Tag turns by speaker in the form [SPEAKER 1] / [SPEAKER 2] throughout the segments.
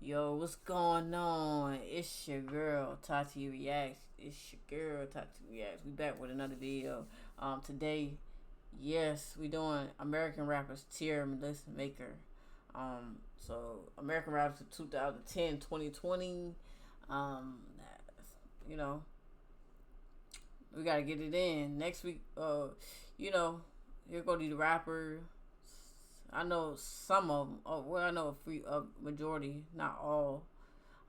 [SPEAKER 1] Yo, what's going on? It's your girl Tati Reacts. It's your girl Tati Reacts. We back with another video. Today, yes, we doing American rappers tier list maker. So American rappers of 2010, 2020. Um, you know, we gotta get it in next week. You know, here go the rapper. I know some of them. Oh, well, I know a majority, not all.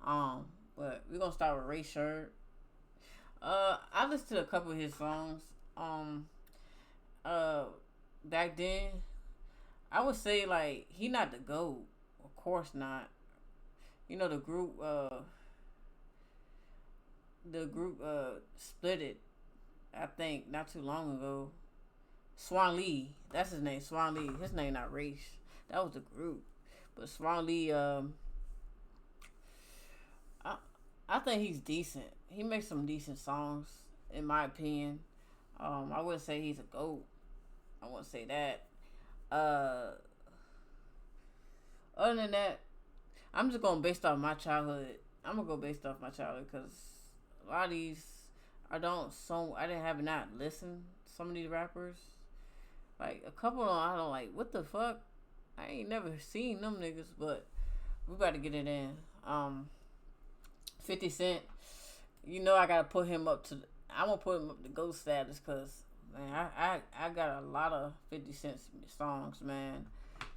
[SPEAKER 1] Um, but we're gonna start with Ray Shirt. I listened to a couple of his songs. Um, uh, Back then, I would say like he not the GOAT. Of course not. You know the group split it. I think not too long ago. Swan Lee, that's his name. Swan Lee. His name not Race. That was the group. But Swan Lee, I I think he's decent. He makes some decent songs, in my opinion. I wouldn't say he's a goat. I wouldn't say that. Uh, Other than that, I'm just going based off my childhood. I'm gonna go based off my childhood because a lot of these I didn't have not listened to some of these rappers. Like a couple of them I don't like. What the fuck? I ain't never seen them niggas, but we about to get it in. 50 Cent. You know I gotta put him up to. I'm gonna put him up to GOAT status because man, I got a lot of 50 Cent songs, man.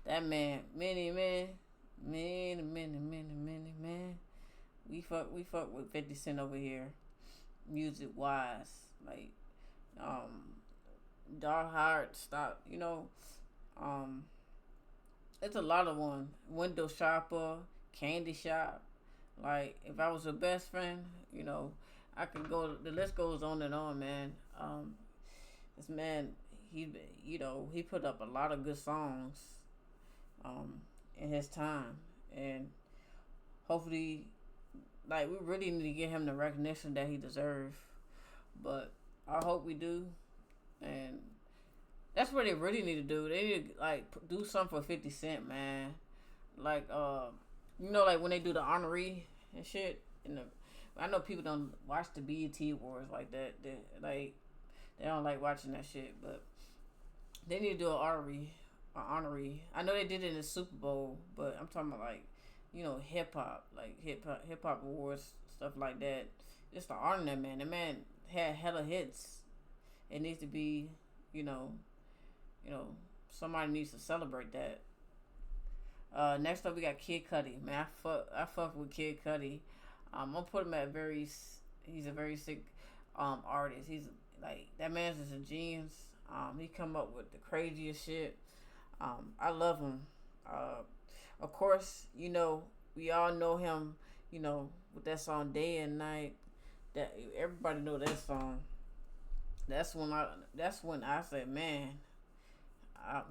[SPEAKER 1] That man, many man. We fuck with 50 Cent over here, music wise. Like, Dark Heart, stop. Um, it's a lot of one. Window shopper, candy shop. Like, if I was a best friend, I could go. The list goes on and on, man. This man, he put up a lot of good songs, um, in his time, and hopefully, like, we really need to give him the recognition that he deserves. But I hope we do, and that's what they really need to do. They need to like do something for 50 Cent, man. Like, like when they do the honoree and shit. I know people don't watch the BET Awards like that. They don't like watching that shit, but they need to do an honoree. I know they did it in the Super Bowl, but I'm talking about like, hip hop, like hip hop awards, stuff like that. Just to honor that man. The man had hella hits. It needs to be, you know, you know, somebody needs to celebrate that. Next up we got Kid Cudi. Man, I fuck with Kid Cudi. I'm gonna put him at he's a very sick artist. He's like that man's just a genius. He come up with the craziest shit. I love him. Uh, of course, we all know him. With that song "Day and Night." That everybody know that song. That's when I said, man,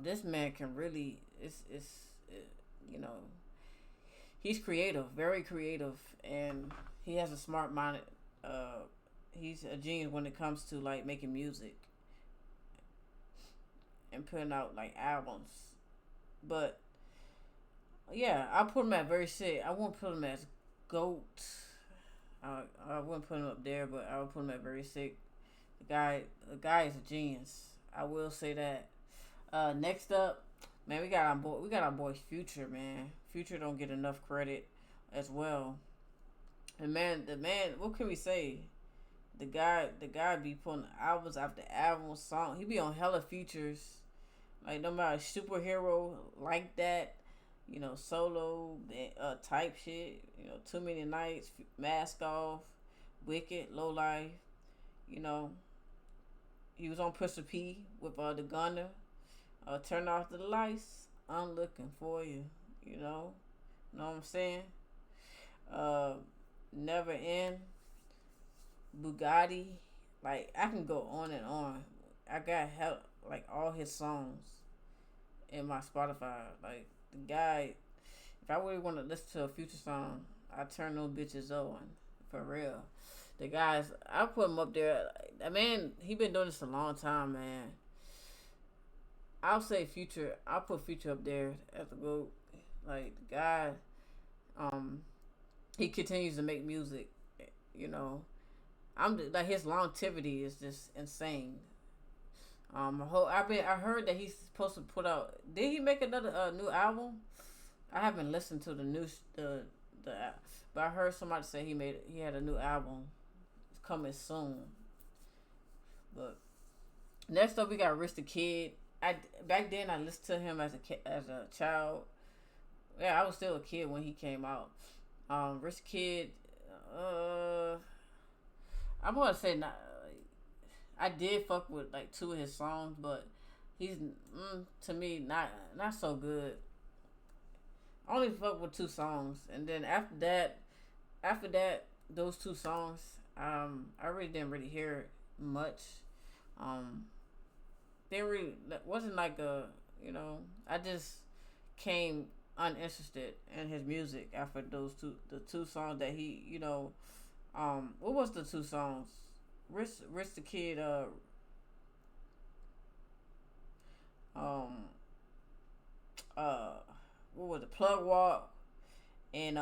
[SPEAKER 1] this man can really. You know, he's creative, very creative, and he has a smart mind. He's a genius when it comes to like making music and putting out like albums. But yeah, I put him at very sick. I won't put him as GOAT. I wouldn't put him up there, but I would put him at very sick. The guy is a genius. I will say that. Next up, man, we got our boy Future, man. Future don't get enough credit as well. And man, the man, what can we say? The guy be putting albums after album, song. He be on hella features, like no matter superhero like that, solo type shit. Too Many Nights, Mask Off, Wicked, Low Life. You know, he was on Pusha P with the Gunner. Turn off the lights. I'm looking for you. Know what I'm saying? Uh, Never End, Bugatti. Like I can go on and on. I got help like all his songs in my Spotify. Like the guy, if I really want to listen to a Future song, I turn those bitches on for real. The guys, I put him up there. That man, he been doing this a long time, man. I'll say Future. I'll put Future up there as a GOAT. Like the guy, he continues to make music. You know, I'm like his longevity is just insane. I heard that he's supposed to put out. Did he make another new album? I haven't listened to the, but I heard somebody say he had a new album coming soon. But next up we got Rich the Kid. I back then I listened to him as a child. Yeah, I was still a kid when he came out. Rich the Kid. Uh, I'm gonna say not. I did fuck with like two of his songs, but he's to me not so good. I only fuck with two songs, and then after that, those two songs, I really didn't really hear it much. Um, they really wasn't like a I just came uninterested in his music after the two songs that he what was the two songs? Rich the Kid um uh what was the Plug Walk and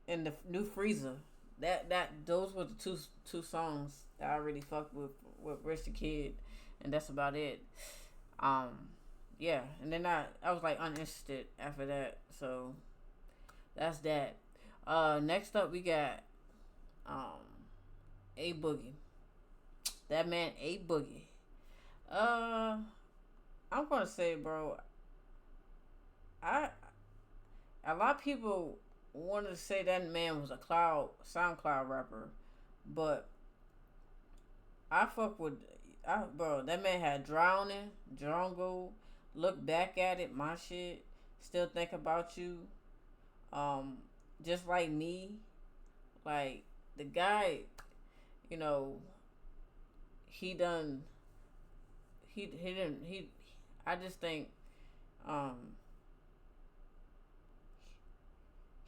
[SPEAKER 1] the new Freezer. That those were the two songs that I really fucked with Rich the Kid, and that's about it. Um, yeah, and then I was like uninterested after that, so that's that. Next up we got um A Boogie. That man A Boogie. Uh, I'm gonna say, bro, I a lot of people wanted to say that man was a SoundCloud rapper, but I fuck with bro. That man had Drowning, Jungle, Look Back at It, my shit. Still Think About You. Um, just like me, like the guy, you know, he done. He didn't he. I just think um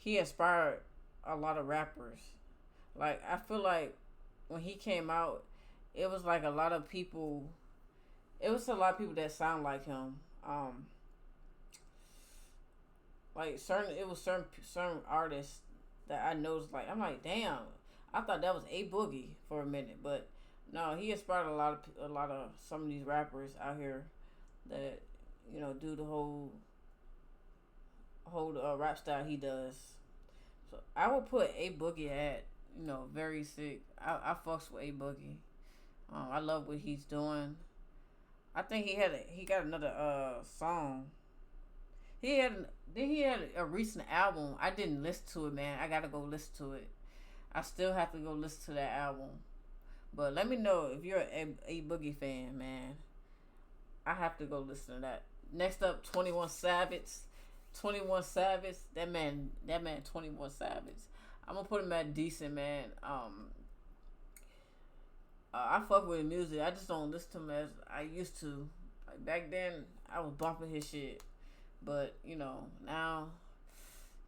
[SPEAKER 1] he inspired a lot of rappers. Like I feel like when he came out, it was like a lot of people. It was a lot of people that sound like him. Um, like certain artists that I noticed. Like I'm like, damn, I thought that was A Boogie for a minute, but no, he inspired a lot of some of these rappers out here that do the whole rap style he does. So I would put A Boogie at very sick. I fucks with A Boogie. I love what he's doing. I think he got another song. He had a recent album. I didn't listen to it, man. I gotta go listen to it. I still have to go listen to that album. But let me know if you're a Boogie fan, man. I have to go listen to that. Next up, 21 Savage. 21 Savage. That man 21 Savage. I'm gonna put him at decent, man. I fuck with his music. I just don't listen to him as I used to. Like back then, I was bumping his shit, but now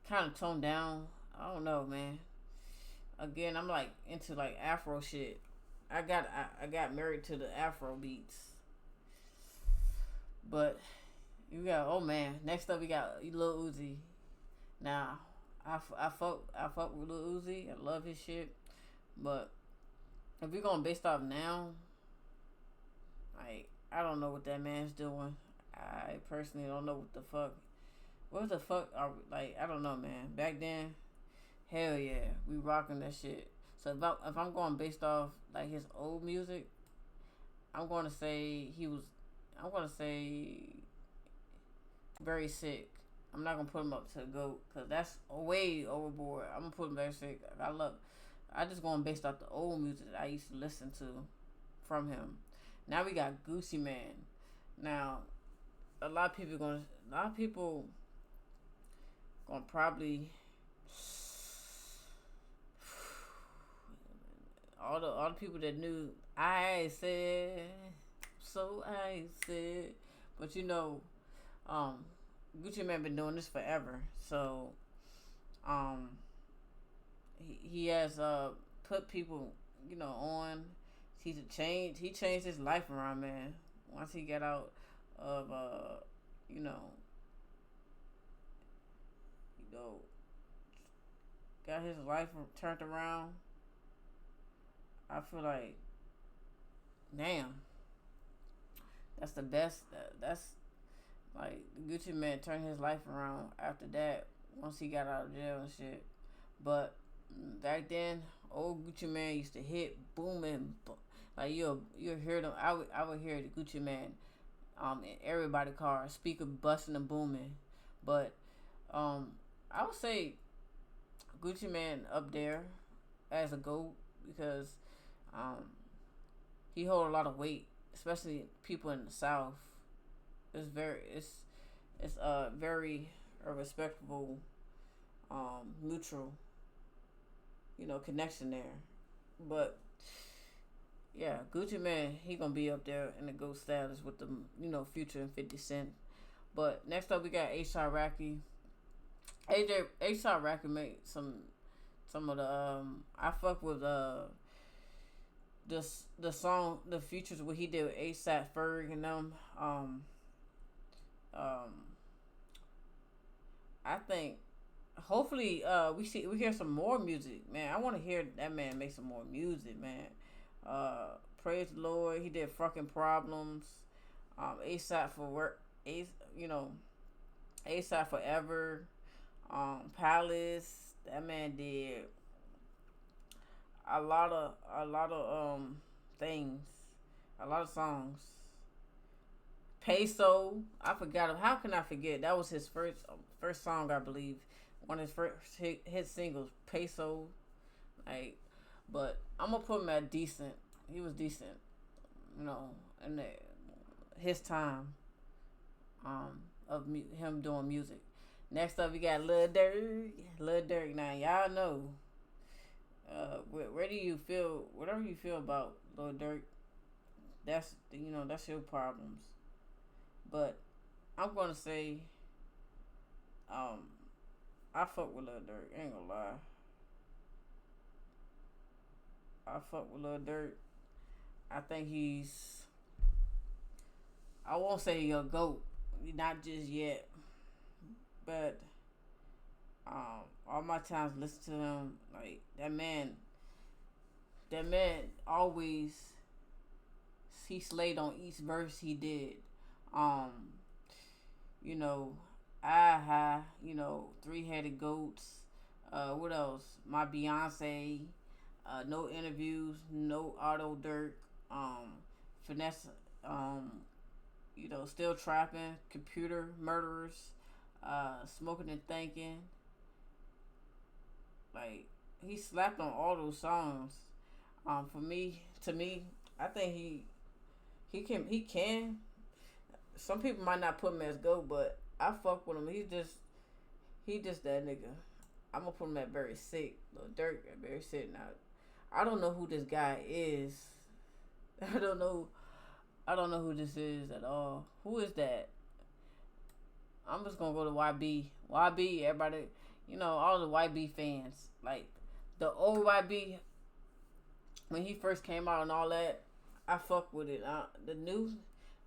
[SPEAKER 1] kind of toned down. I don't know, man. Again, I'm like into like Afro shit. I got married to the Afro beats, but you got Next up we got Lil Uzi. Now, I fuck with Lil Uzi. I love his shit, but if we're going based off now, like I don't know what that man's doing. I personally don't know what the fuck. What the fuck are we, like? I don't know, man. Back then, hell yeah, we rocking that shit. So if I'm going based off like his old music, I'm going to say he was. I'm going to say very sick. I'm not gonna put him up to the GOAT because that's way overboard. I'm gonna put him very sick. I just going based off the old music that I used to listen to from him. Now we got Gucci Man. Now a lot of people gonna probably all the people that knew I said so I said, but Gucci Man been doing this forever, so um he has put people on. He changed his life around, man. Once he got out of you know got his life turned around. I feel like, damn, that's the best. That's like Gucci Man turned his life around after that. Once he got out of jail and shit. But back then, old Gucci Man used to hit booming. Like you'll hear them. I would hear the Gucci Man, in everybody's car, speaker busting and booming. But um, I would say Gucci Man up there as a GOAT because um, he hold a lot of weight, especially people in the South. It's very a respectable mutual connection there. But yeah, Gucci Man, he gonna be up there in the GOAT status with the Future and 50 Cent. But next up we got A$AP Rocky. A$AP Rocky made some of the I fuck with the song, the features what he did with ASAP Ferg and them. Um I think hopefully we hear some more music, man. I want to hear that man make some more music, man. Praise the Lord, he did fucking Problems. ASAP for work, ASAP Forever. Palace, that man did a lot of things, a lot of songs. Peso, I forgot him. How can I forget? That was his first song, I believe. One of his first hit singles, Peso. Like, but I'm gonna put him at decent. He was decent, in his time, of him doing music. Next up, we got Lil Durk. Lil Durk. Now, y'all know. Where do you feel? Whatever you feel about Lil Durk, that's your problems. But I'm gonna say, I fuck with Lil Durk. Ain't gonna lie. I fuck with Lil Durk. I think he's. I won't say he's a GOAT, not just yet. But all my times listen to him, like that man always, he slayed on each verse he did. Um, you know, Three-Headed Goats. What else? My Beyonce. No Interviews. No Auto Dirt. Finesse. Still Trapping. Computer Murderers. Smoking and Thinking. Like, he slapped on all those songs. To me, I think he can. Some people might not put him as GOAT, but I fuck with him. He just that nigga. I'm gonna put him at very sick. Lil Durk at very sick. Now, I don't know who this guy is. I don't know who this is at all. Who is that? I'm just gonna go to YB. YB, everybody, all the YB fans. Like, the old YB, when he first came out and all that, I fuck with it. The new,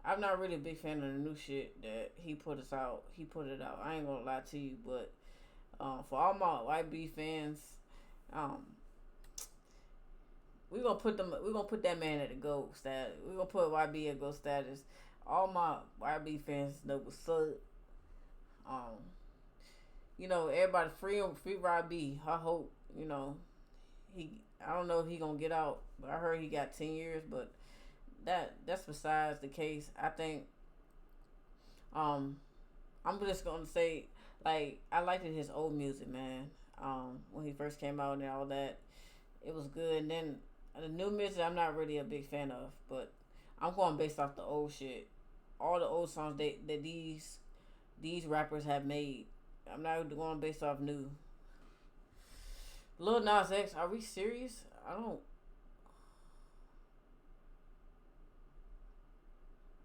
[SPEAKER 1] I'm not really a big fan of the new shit that he put it out. I ain't gonna lie to you, but for all my YB fans, we're gonna put that man at the GOAT status. We're gonna put YB at GOAT status. All my YB fans know what's up. Everybody free YB. I hope, I don't know if he gonna get out, but I heard he got 10 years, but that's besides the case. I think, I'm just gonna say, like, I liked his old music, man. When he first came out and all that, it was good. And then the new music, I'm not really a big fan of, but I'm going based off the old shit. All the old songs that these rappers have made. I'm not going based off new. Lil Nas X, are we serious?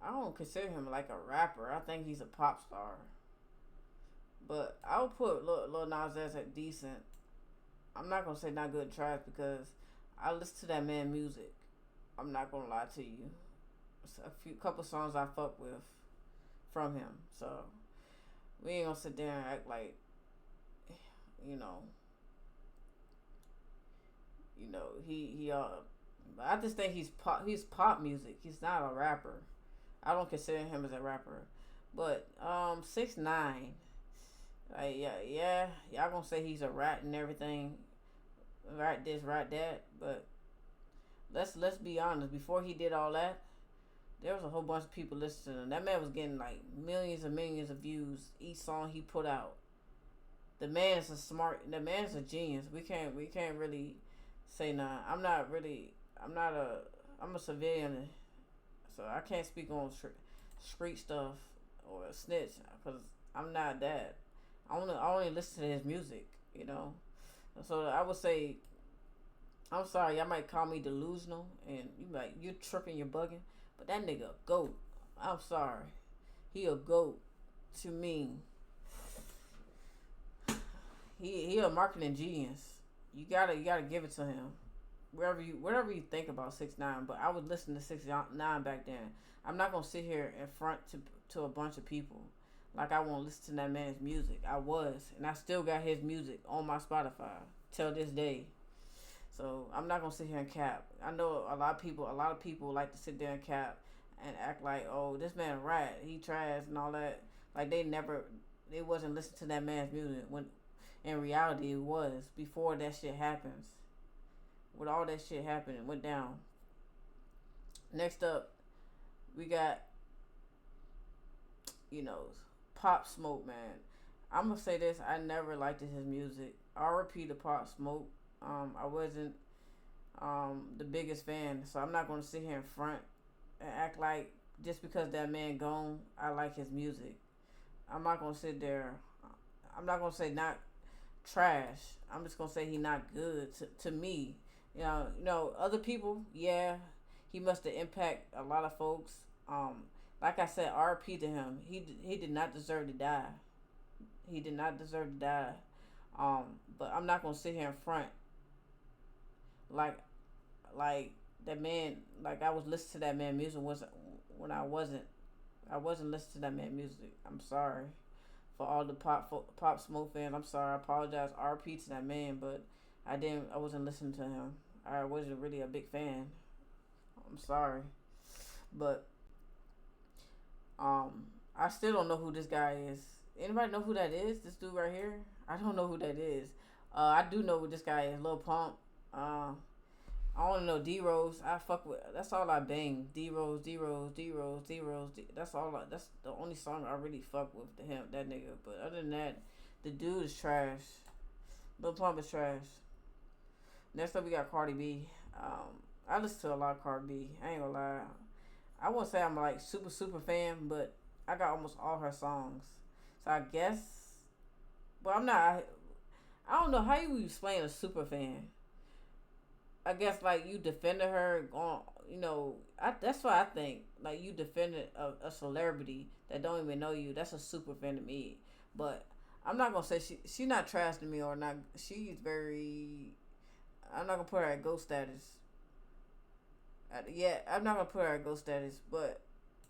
[SPEAKER 1] I don't consider him like a rapper. I think he's a pop star. But I would put Lil Nas X at decent. I'm not gonna say not good trash because I listen to that man music. I'm not gonna lie to you. It's a couple songs I fuck with from him. So we ain't gonna sit there and act like, You know, I just think he's pop music. He's not a rapper. I don't consider him as a rapper. But 6ix9ine, like yeah, y'all gonna say he's a rat and everything, rat this, rat that. But let's be honest. Before he did all that, there was a whole bunch of people listening to him. That man was getting like millions and millions of views each song he put out. The man is the man is a genius. We can't really say nah. I'm a civilian, so I can't speak on street stuff or snitch because I'm not that. I only listen to his music, you know. So I would say, I'm sorry, y'all might call me delusional, and you tripping, you're bugging, but that nigga a goat. I'm sorry, he a goat to me. He a marketing genius. You gotta give it to him. Whatever you think about 6ix9ine, but I was listening to 6ix9ine back then. I'm not gonna sit here in front to a bunch of people like I won't listen to that man's music. I was, and I still got his music on my Spotify till this day. So I'm not gonna sit here and cap. I know a lot of people like to sit there and cap and act like, oh, this man rat, he trash and all that. Like they wasn't listening to that man's music when in reality it was before that shit happens. With all that shit happened, it went down. Next up, we got, you know, Pop Smoke, man. I'm gonna say this: I never liked his music. R.I.P. to Pop Smoke. I wasn't the biggest fan, so I'm not gonna sit here in front and act like just because that man gone, I like his music. I'm not gonna sit there. I'm not gonna say not trash. I'm just gonna say he not good to me. Other people, yeah, he must have impacted a lot of folks. Like I said, R.P. to him. He did not deserve to die. He did not deserve to die. But I'm not gonna sit here in front like that man. Like I was listening to that man music when I wasn't. I wasn't listening to that man music. I'm sorry for all the pop smoke fans. I'm sorry. I apologize. R.P. to that man, but I wasn't listening to him. I wasn't really a big fan. I'm sorry, but I still don't know who this guy is. Anybody know who that is? This dude right here? I don't know who that is. I do know who this guy is. Lil Pump. I only know D Rose. I fuck with. That's all I bang. D Rose, D Rose, D Rose, D Rose. That's all. That's the only song I really fuck with to him. That nigga. But other than that, the dude is trash. Lil Pump is trash. Next up, we got Cardi B. I listen to a lot of Cardi B. I ain't gonna lie. I won't say I'm like super fan, but I got almost all her songs. So I guess, but I'm not. I don't know how you explain a super fan. I guess like you defended her on, that's what I think. Like you defended a celebrity that don't even know you. That's a super fan to me. But I'm not gonna say she not trash to me or not. She's very. I'm not gonna put her at ghost status. Yeah, I'm not gonna put her at ghost status, but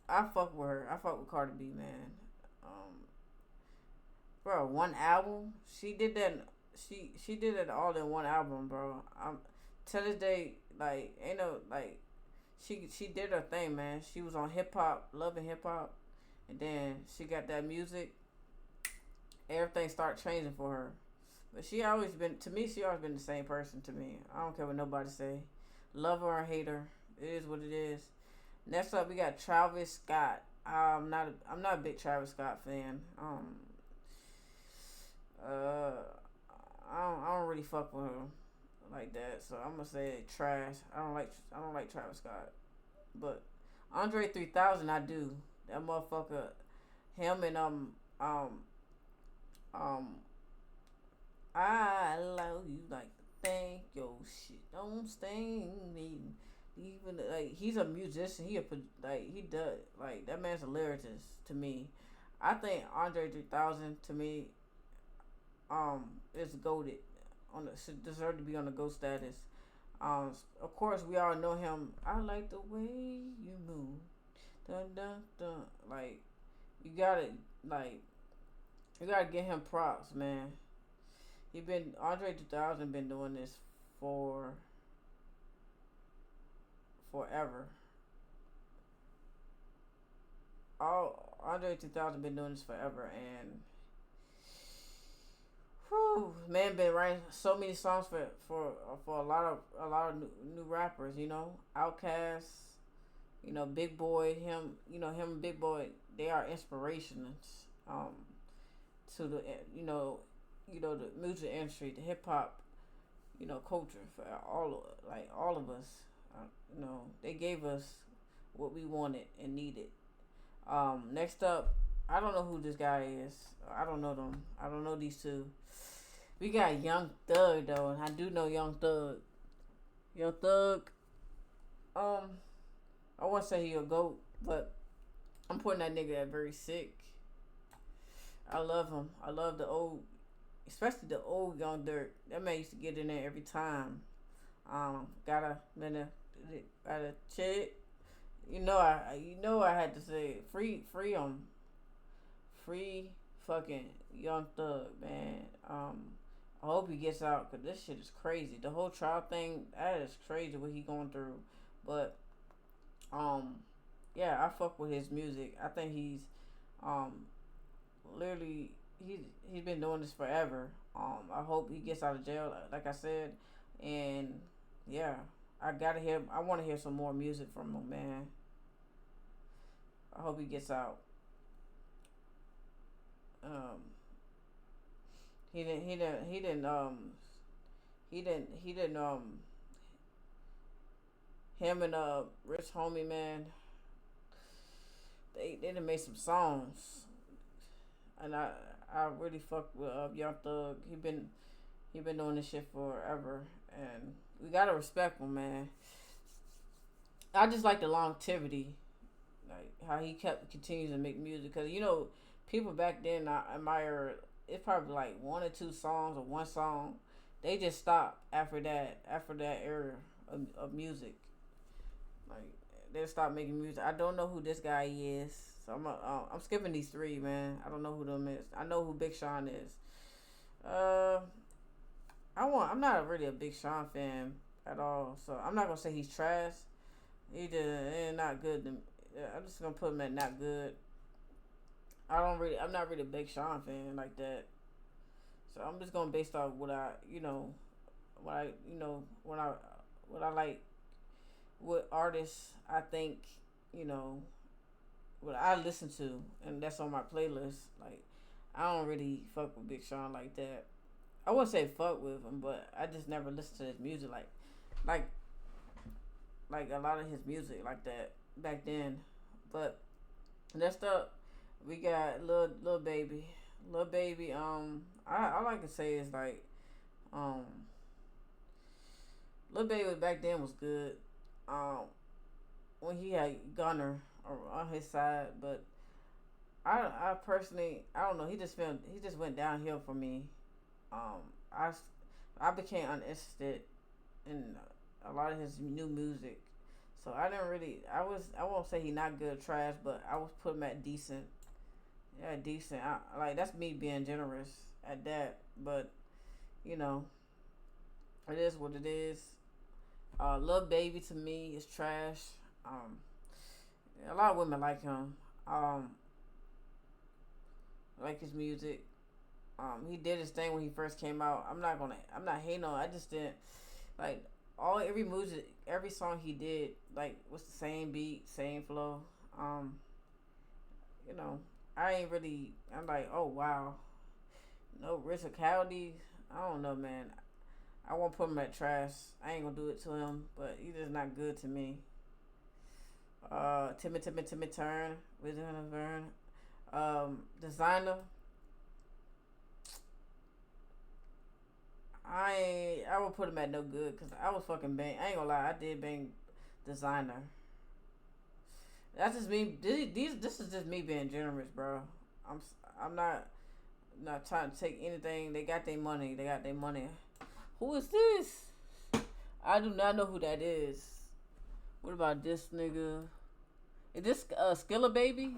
[SPEAKER 1] I fuck with her. I fuck with Cardi B, man. Bro, one album. She did that. She did it all in one album, bro. To this day, like ain't no like, she did her thing, man. She was on hip hop, loving hip hop, and then she got that music. Everything started changing for her, but she always been the same person to me. I don't care what nobody say, love her or hate her. It is what it is. Next up, we got Travis Scott. I'm not a big Travis Scott fan. I don't really fuck with him like that, so I'm gonna say trash. I don't like Travis Scott, but Andre 3000 I do. That motherfucker, him and I love you like thank your shit don't sting me. Even like he's a musician, he does like that man's a lyricist to me. I think Andre 3000 to me is goated should deserve to be on the GOAT status. Of course, we all know him. I like the way you move, dun dun dun. Like, you gotta give him props, man. Andre 2000 been doing this for forever. All Andre 3000 been doing this forever, and whew, man, been writing so many songs for a lot of new rappers. You know, Outkast, you know, Big Boy, him, you know, him and Big Boy, they are inspirations to the the music industry, the hip hop, you know, culture for all of us. You know, they gave us what we wanted and needed. Next up, I don't know who this guy is. I don't know them. I don't know these two. We got Young Thug though, and I do know Young Thug. Young Thug, um, I won't say he a goat, but I'm putting that nigga at very sick. I love him. I love the old, especially the old Young Dirt. That man used to get in there every time. Got a chick. I had to say free free fucking Young Thug, man. I hope he gets out because this shit is crazy. The whole trial thing, that is crazy what he going through. But um, yeah, I fuck with his music. I think he's um literally he's been doing this forever. I hope he gets out of jail, like I said, and yeah, I want to hear some more music from him, man. I hope he gets out. Um, he didn't him and Rich Homie, man, they done made some songs, and I really fuck with Young Thug. He been doing this shit forever, and we gotta respect him, man. I just like the longevity, like how he kept continues to make music. Cause you know, people back then I admire. It's probably like one or two songs or one song. They just stopped after that. After that era of music, like they stopped making music. I don't know who this guy is, so I'm skipping these three, man. I don't know who them is. I know who Big Sean is. Uh, I'm not really a Big Sean fan at all, so I'm not gonna say he's trash. He just not good. I'm just gonna put him at not good. I'm not really a Big Sean fan like that. So I'm just going based off what I, what I, what I like, what artists I think, you know, what I listen to, and that's on my playlist. Like, I don't really fuck with Big Sean like that. I wouldn't say fuck with him, but I just never listened to his music like, like a lot of his music like that back then. But next up, we got Lil Baby. Lil Baby. I like to say is like, um, Lil Baby back then was good. When he had Gunner on his side, but I personally, I don't know. He just went downhill for me. Um, I I became uninterested in a lot of his new music. So I didn't really. I won't say he not good trash, but I was put him at decent. Yeah, decent. Like that's me being generous at that. But you know, it is what it is. Lil Baby to me is trash. Um, a lot of women like him. Um, like his music. He did his thing when he first came out. I'm not hating on. I just didn't like every music, every song he did. Like was the same beat, same flow. Um, you know, I ain't really. I'm like, oh wow, no Richard Cowdy. I don't know, man. I won't put him at trash. I ain't gonna do it to him, but he's just not good to me. Timmy Turn, Wizard of Vern, Designer. I would put him at no good because I was fucking bang. I ain't gonna lie, I did bang Designer. That's just me. This is just me being generous, bro. I'm I'm not trying to take anything. They got their money. They got their money. Who is this? I do not know who that is. What about this nigga? Is this Skilla Baby?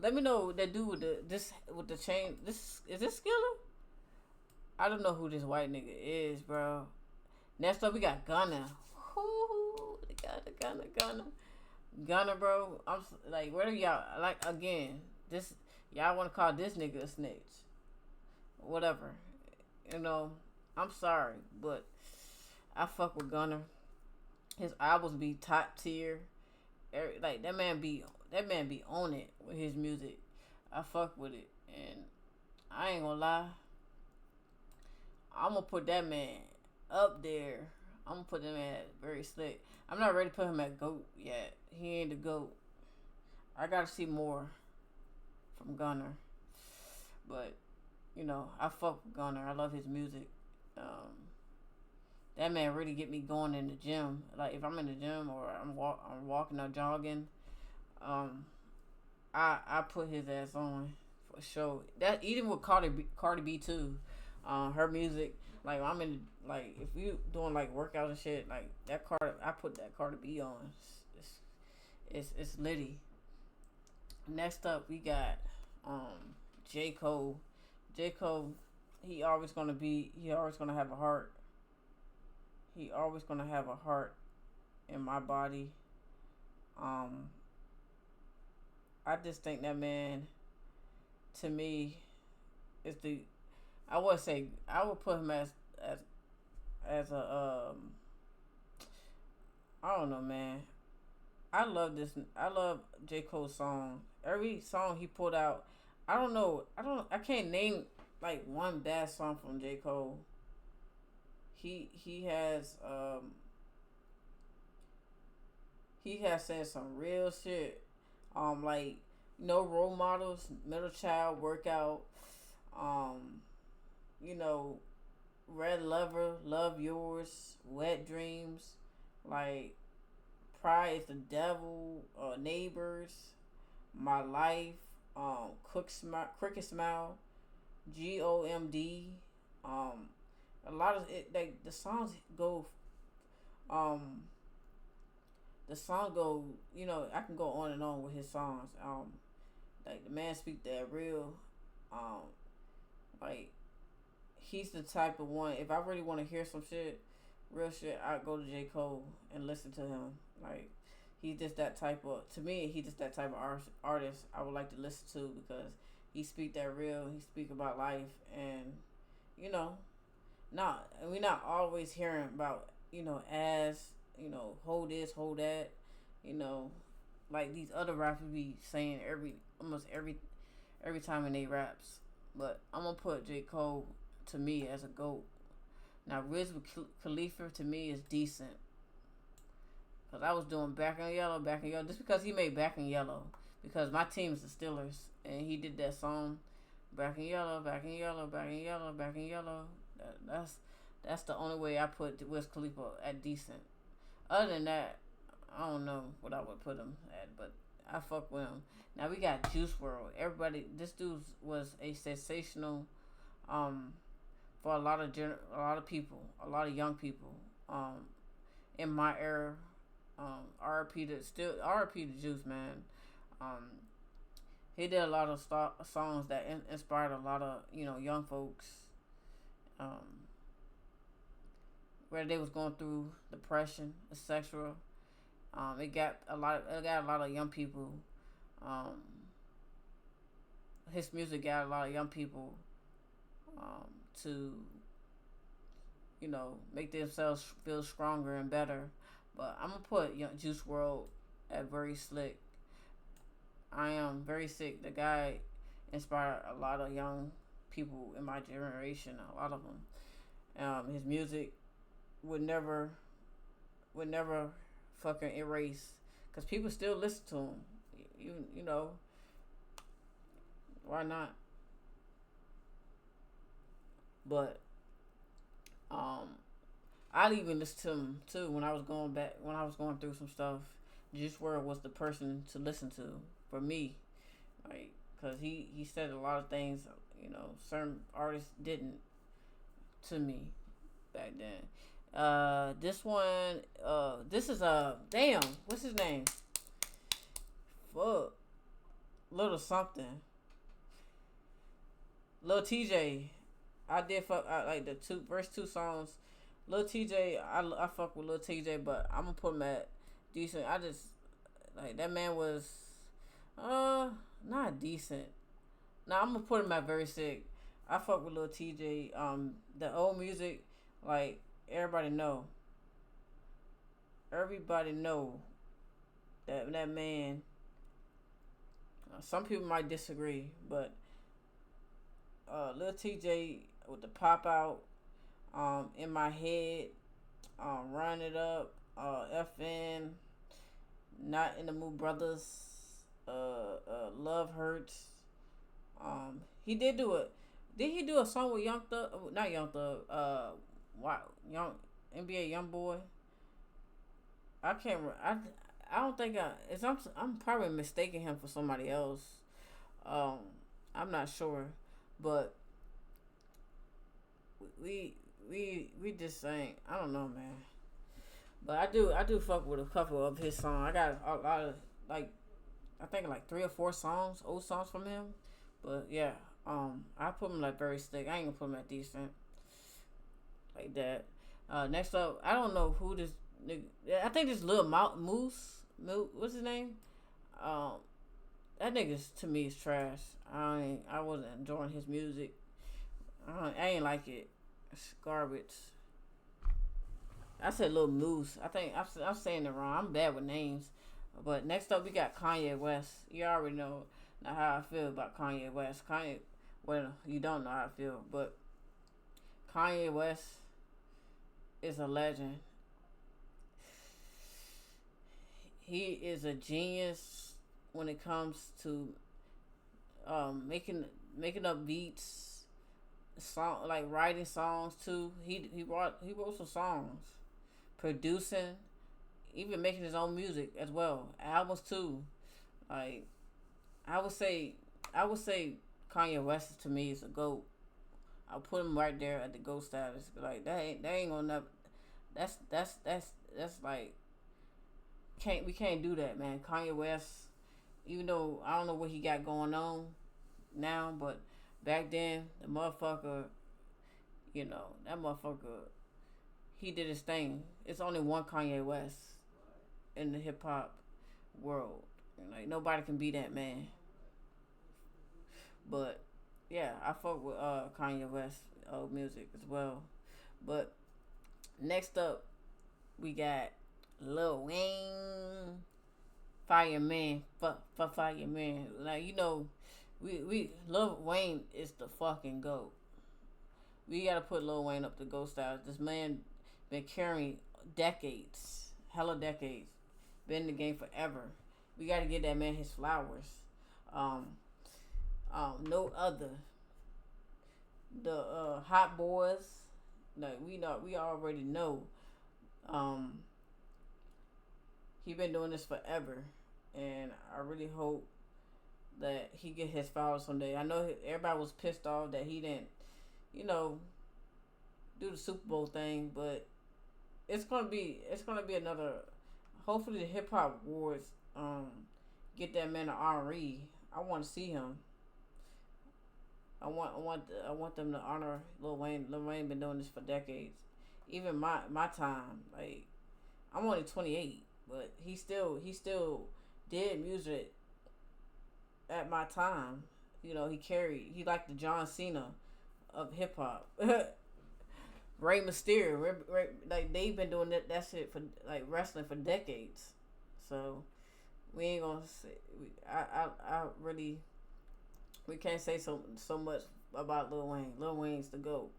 [SPEAKER 1] Let me know that dude with the chain. Is this Skilla? I don't know who this white nigga is, bro. Next up, we got Gunna. Who? Gunner. Gunner, bro. Like, where do y'all like again? This y'all want to call this nigga a snitch? Whatever. You know, I'm sorry, but I fuck with Gunner. His albums be top tier. Like that man be on it with his music. I fuck with it, and I ain't gonna lie. I'm gonna put that man up there. I'm gonna put that man at very slick. I'm not ready to put him at GOAT yet. He ain't the GOAT. I gotta see more from Gunner. But, I fuck with Gunner. I love his music. That man really get me going in the gym. Like, if I'm in the gym or I'm walking or jogging, I put his ass on for sure. That even with Cardi B too. Her music, like I'm in, like if you doing like workouts and shit, like that I put that Cardi B on. It's litty. Next up, we got J. Cole. J. Cole, he always gonna have a heart. He always gonna have a heart in my body. I just think that man, to me, is the. I would put him as a I don't know, man. I love this. I love J. Cole's song. Every song he put out, I don't know. I can't name like one bad song from J. Cole. He has said some real shit. Like no role models, middle child, workout. You know, Red Lover, Love Yours, Wet Dreams, like Pride is the Devil, Neighbors, My Life, Cricket Smile, GOMD. A lot of it, like the songs go, I can go on and on with his songs. Like the man speak that real, like he's the type of one. If I really want to hear some shit, real shit, I go to J. Cole and listen to him. Like he's just that type of. To me, he's just that type of artist I would like to listen to because he speak that real. He speak about life, and we're not always hearing about hold this, hold that, like these other rappers be saying almost every time in they raps. But I'm gonna put J. Cole to me as a GOAT. Now Wiz Khalifa to me is decent. Cause I was doing Back in Yellow, just because he made Back in Yellow. Because my team is the Steelers, and he did that song, Back in Yellow, Back in Yellow, Back in Yellow, Back in Yellow. That's the only way I put Wiz Khalifa at decent. Other than that, I don't know what I would put him at, but I fuck with him. Now we got Juice WRLD. Everybody, this dude was a sensational, for a lot of people, a lot of young people, in my era. R.I.P. to Juice, man. He did a lot of songs that inspired a lot of young folks. Where they was going through depression, etc. It got a lot of young people. His music got a lot of young people to make themselves feel stronger and better. But I'm gonna put Juice WRLD at very slick. I am very sick. The guy inspired a lot of young people in my generation. A lot of them. His music would never fucking erase, because people still listen to him. Why not? But I'd even listen to him too when I was going through some stuff. Juice WRLD was the person to listen to for me, like, cause he said a lot of things certain artists didn't to me back then. This one, this is damn, what's his name? Fuck, little something. Lil TJ, I did fuck. I like the first two songs. Lil TJ, I fuck with Lil TJ, but I'm gonna put him at decent. I just like that man was uh not decent. Now I'm gonna put him at very sick. I fuck with Lil TJ. The old music, like everybody know, everybody know that man. Some people might disagree, but Lil TJ with the pop out, in my head, run it up, FN, not in the mood, brothers, love hurts. He did do it. Did he do a song with Young Thug? Not Young Thug. Wow, Young NBA Young Boy. I can't. I don't think I. It's, I'm probably mistaking him for somebody else. Um, I'm not sure, but we just saying. I don't know, man. But I do fuck with a couple of his songs. I got a lot of like I think like 3 or 4 songs, old songs from him. But yeah, I put him like very stick. I ain't gonna put him at decent like that. Next up, I don't know who this nigga. I think this little Moose. What's his name? Um, that nigga to me is trash. I wasn't enjoying his music. I ain't like it. It's garbage. I said Little Moose. I think I'm saying it wrong. I'm bad with names. But next up, we got Kanye West. You already know how I feel about Kanye West. Well, you don't know how I feel, but Kanye West is a legend. He is a genius when it comes to making up beats, song like writing songs too. He wrote some songs, producing, even making his own music as well, albums too. Like I would say, I would say Kanye West to me is a goat. I'll put him right there at the GOAT status. Like that ain't gonna never. That's like we can't do that, man. Kanye West, even though I don't know what he got going on now, but back then the motherfucker, that motherfucker, he did his thing. It's only one Kanye West in the hip hop world. Like nobody can be that man. But yeah, I fuck with Kanye West music as well. But next up, we got Lil Wayne, Fireman, for Fireman. Like we Lil Wayne is the fucking goat. We gotta put Lil Wayne up to GOAT style. This man been carrying decades, hella decades, been in the game forever. We gotta give that man his flowers. Um, no other. The Hot Boys, like we already know. Um, he been doing this forever, and I really hope that he get his flowers someday. I know everybody was pissed off that he didn't, you know, do the Super Bowl thing, but it's gonna be another. Hopefully, the hip hop awards get that man an RE. I want to see him. I want them to honor Lil Wayne. Lil Wayne been doing this for decades. Even my time, like I'm only 28, but he still did music at my time. He like the John Cena of hip hop. Rey Mysterio, like they've been doing that shit for like wrestling for decades. So we ain't gonna say. I really we can't say so much about Lil Wayne. Lil Wayne's the GOAT.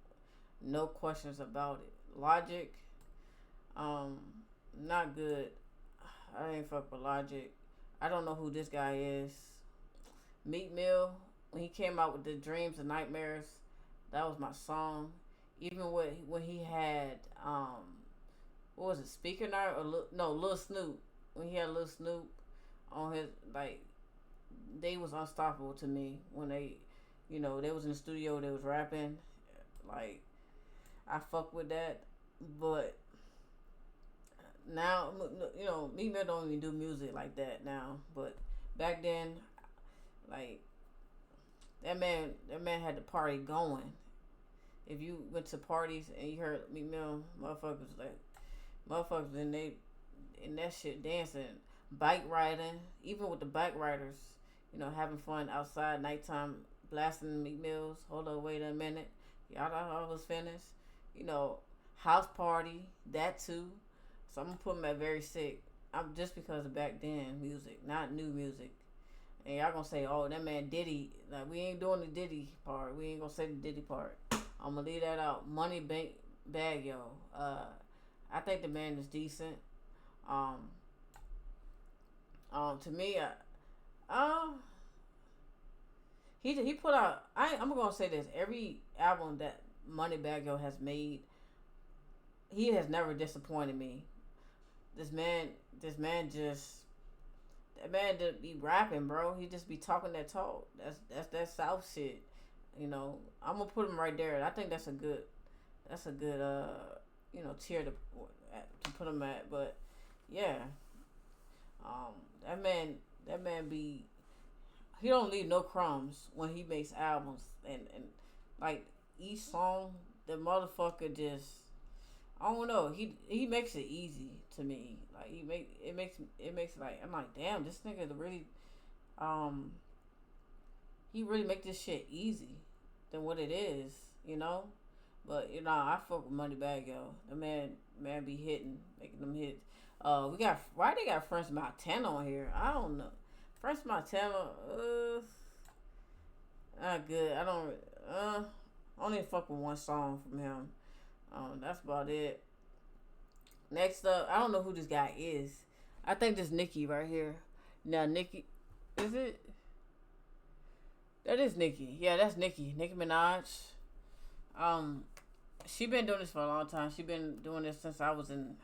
[SPEAKER 1] No questions about it. Logic, not good. I ain't fuck with Logic. I don't know who this guy is. Meek Mill, when he came out with the Dreams and Nightmares, that was my song. Even when he had what was it, Speaker Night or Lil Snoop, when he had Lil Snoop on his, like, they was unstoppable to me when they was in the studio, they was rapping, like I fuck with that. But now Meek Mill don't even do music like that now, but back then, like that man had the party going. If you went to parties and you heard Meek Mill, motherfuckers and and that shit dancing, bike riding, even with the bike riders, having fun outside nighttime, blasting Meat Mills. Hold on, wait a minute, y'all thought I was finished. You know, house party, that too. So I'm gonna put them at very sick. I'm just because of back then music, not new music. And y'all gonna say, "Oh, that man Diddy." Like we ain't doing the Diddy part. We ain't gonna say the Diddy part. I'm gonna leave that out. Money bank bag, yo. I think the man is decent. Um, to me, he put out. I'm gonna say this. Every album that Moneybagg Yo has made, he has never disappointed me. This man, this man just that man just be rapping, bro. He just be talking that talk. That's that South shit. I'm gonna put him right there. I think that's a good tier to put him at. But yeah, that man be he don't leave no crumbs when he makes albums, and like each song the motherfucker just I don't know. He makes it easy to me. Like it makes it like I'm like, damn, this nigga really um he really make this shit easy than what it is, you know. But I fuck with Moneybagg Yo. The man be hitting, making them hits. We got why they got French Montana on here? I don't know. French Montana, not good. I only fuck with one song from him. That's about it. Next up, I don't know who this guy is. I think this Nicki right here. Now Nicki, is it? That is Nicki. Yeah, that's Nicki. Nicki Minaj. She been doing this for a long time. She been doing this since I was in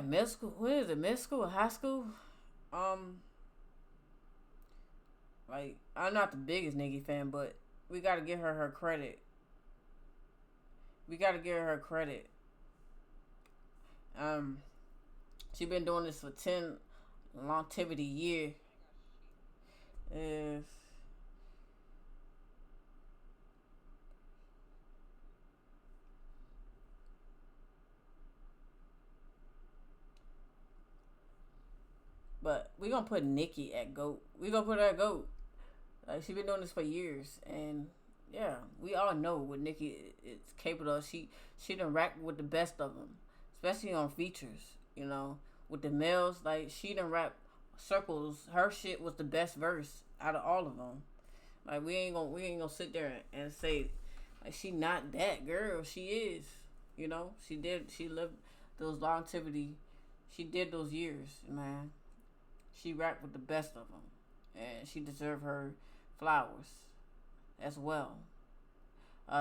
[SPEAKER 1] middle school. What is it? Middle school or high school? Like I'm not the biggest Nicki fan, but we gotta give her credit. We gotta give her credit. She been doing this for 10 longevity year. Is But we gonna put Nicki at GOAT. We gonna put her at GOAT. Like she been doing this for years, and yeah, we all know what Nicki is capable of. She done rap with the best of them, especially on features. With the males, like she done rap circles. Her shit was the best verse out of all of them. Like we ain't gonna sit there and say like she not that girl. She is. She lived those longevity. She did those years, man. She rapped with the best of them, and she deserved her flowers as well.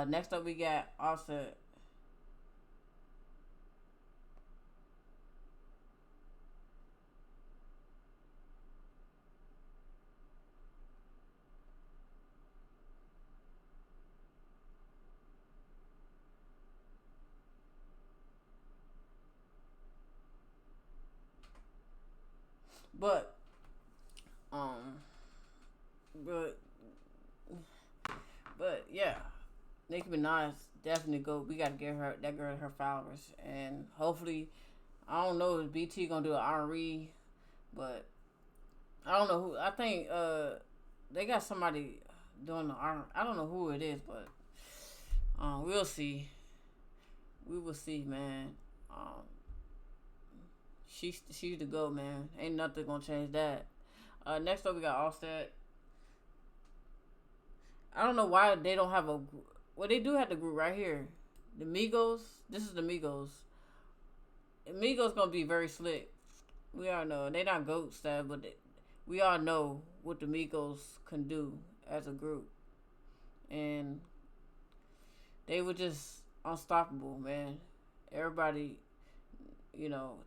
[SPEAKER 1] Next up, we got Offset. But, um, but, yeah, Nicki Minaj definitely go. We gotta give her that girl her flowers, and hopefully, I don't know if BT gonna do an R&B, but I don't know who. I think they got somebody doing the R. I don't know who it is, but we'll see. We will see, man. Um, she's the go, man. Ain't nothing gonna change that. Next up, we got Offset. I don't know why they don't have a. Well, they do have the group right here. The Migos. This is the Migos. Migos gonna be very slick. We all know they not goat style, but we all know what the Migos can do as a group, and they were just unstoppable, man. Everybody,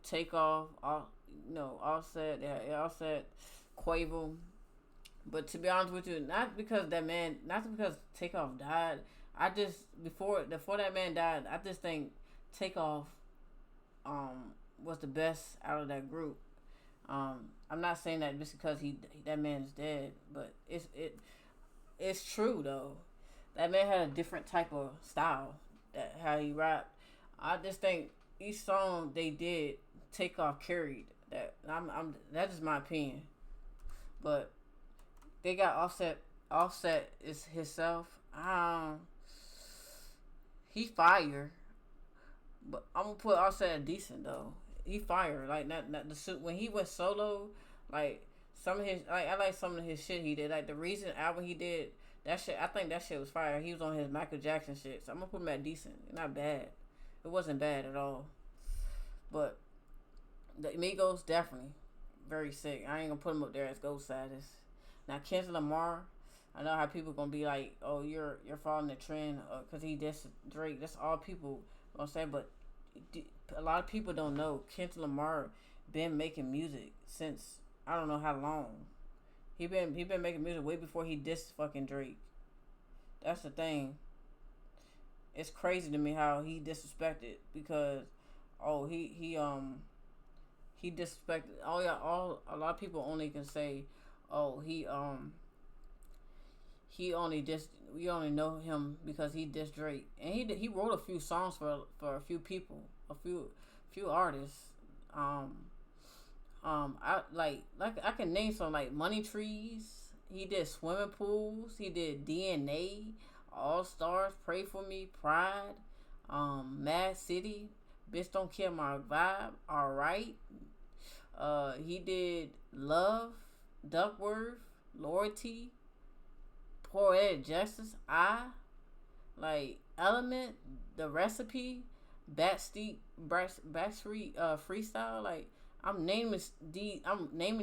[SPEAKER 1] take off, Offset, yeah, Offset, Quavo. But to be honest with you, not because Takeoff died. I just before that man died, I just think Takeoff was the best out of that group. I'm not saying that just because that man is dead, but it's true though. That man had a different type of style that how he rapped. I just think each song they did, Takeoff carried that. I'm that's just my opinion, but they got Offset. Offset is himself. He fire, but I'm gonna put Offset at decent though. He fire like not the suit when he went solo, like some of his like I like some of his shit he did. Like the recent album he did, that shit I think that shit was fire. He was on his Michael Jackson shit, so I'm gonna put him at decent. Not bad. It wasn't bad at all. But the Migos definitely very sick. I ain't gonna put him up there as gold status. Now Kendrick Lamar, I know how people gonna be like, "Oh, you're following the trend because he dissed Drake." That's all people gonna say. But a lot of people don't know Kendrick Lamar been making music since I don't know how long. He been making music way before he dissed fucking Drake. That's the thing. It's crazy to me how he disrespected because oh he disrespected. Oh yeah, all a lot of people only can say, oh he only just we only know him because he dissed Drake, and he wrote a few songs for a few people, a few artists. Um, I I can name some like Money Trees. He did Swimming Pools. He did DNA, All Stars, Pray for Me, Pride, Mad City, Bitch Don't Kill My Vibe. All right. He did Love, Duckworth, Loyalty, Poetic Justice, like Element, The Recipe, Backstreet Freestyle. Like I'm naming